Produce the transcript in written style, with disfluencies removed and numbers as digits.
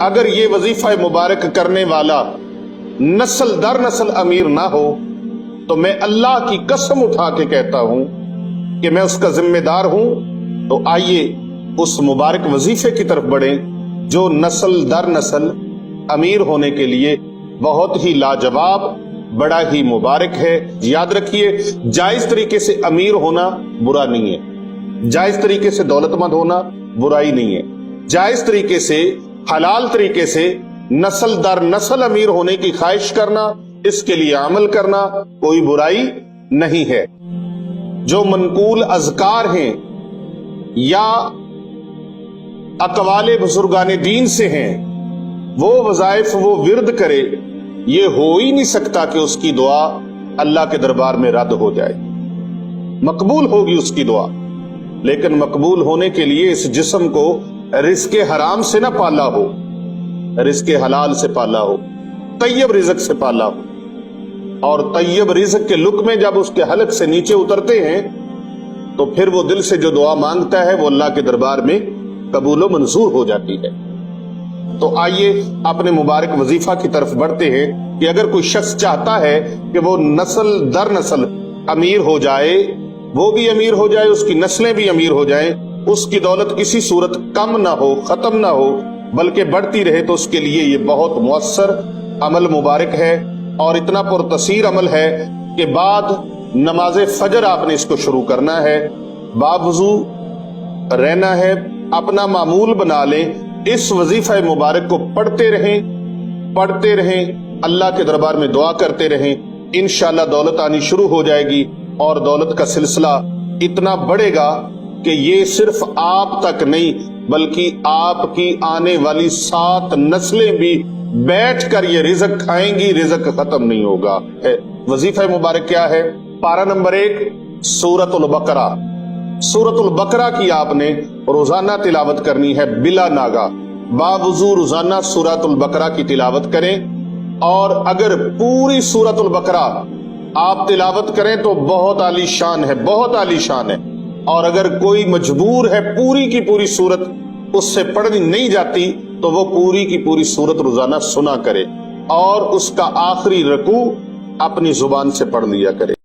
अगर ये वजीफा मुबारक करने वाला नस्ल दर नस्ल अमीर ना हो तो मैं अल्लाह की कसम उठा के कहता हूं कि मैं उसका जिम्मेदार हूं। तो आइए उस मुबारक वजीफे की तरफ बढ़ें जो नस्ल दर नस्ल अमीर होने के लिए बहुत ही लाजवाब, बड़ा ही मुबारक है। याद रखिए, जायज तरीके से अमीर होना बुरा नहीं है, जायज तरीके से दौलतमंद होना बुराई नहीं है, जायज तरीके से हलाल तरीके से नस्ल दर नस्ल अमीर होने की ख्वाहिश करना, इसके लिए अमल करना कोई बुराई नहीं है। जो मनकूल अज़कार हैं या अक़वाले बुजुर्गाने दीन से हैं, वो वज़ाइफ वो विर्द करे, ये हो ही नहीं सकता कि उसकी दुआ अल्लाह के दरबार में रद्द हो जाए। मकबूल होगी उसकी दुआ, लेकिन मकबूल होने के लिए इस जिस्म को रिज़्क़े हराम से ना पाला हो, रिज़्क़े हलाल से पाला हो, तय्यब रिज़्क़ से पाला हो। और तय्यब रिज़्क़ के लुक में जब उसके हलक से नीचे उतरते हैं तो फिर वो दिल से जो दुआ मांगता है वो अल्लाह के दरबार में कबूल मंजूर हो जाती है। तो आइए अपने मुबारक वजीफा की तरफ बढ़ते हैं कि अगर कोई शख्स चाहता है कि वो नस्ल दर नस्ल अमीर हो जाए, वो भी अमीर हो जाए, उसकी नस्लें भी अमीर हो जाए, उसकी दौलत किसी सूरत कम ना हो, खत्म ना हो, बल्कि बढ़ती रहे, तो उसके लिए ये बहुत मुअस्सर अमल मुबारक है और इतना पुरतसीर अमल है कि बाद नमाज फजर आपने इसको शुरू करना है, बावजू रहना है, अपना मामूल बना लें, इस वजीफा मुबारक को पढ़ते रहें, अल्लाह के दरबार में दुआ करते रहें। इंशाअल्लाह दौलत आनी शुरू हो जाएगी और दौलत का सिलसिला इतना बढ़ेगा कि ये सिर्फ आप तक नहीं बल्कि आपकी आने वाली 7 नस्लें भी बैठकर ये रिज़्क़ खाएंगी, रिज़्क़ खत्म नहीं होगा। वजीफा मुबारक क्या है? पारा नंबर 1 सूरतुल बकरा। सूरतुल बकरा की आपने रोजाना तिलावत करनी है बिला नागा, बावजू रोजाना सूरतुल बकरा की तिलावत करें। और अगर पूरी सूरतुल बकरा आप तिलावत करें तो बहुत आलीशान है, बहुत आलीशान है। और अगर कोई मजबूर है पूरी की पूरी सूरत उससे पढ़नी नहीं जाती तो वो पूरी की पूरी सूरत रोजाना सुना करे और उसका आखिरी रकू अपनी जुबान से पढ़ लिया करे।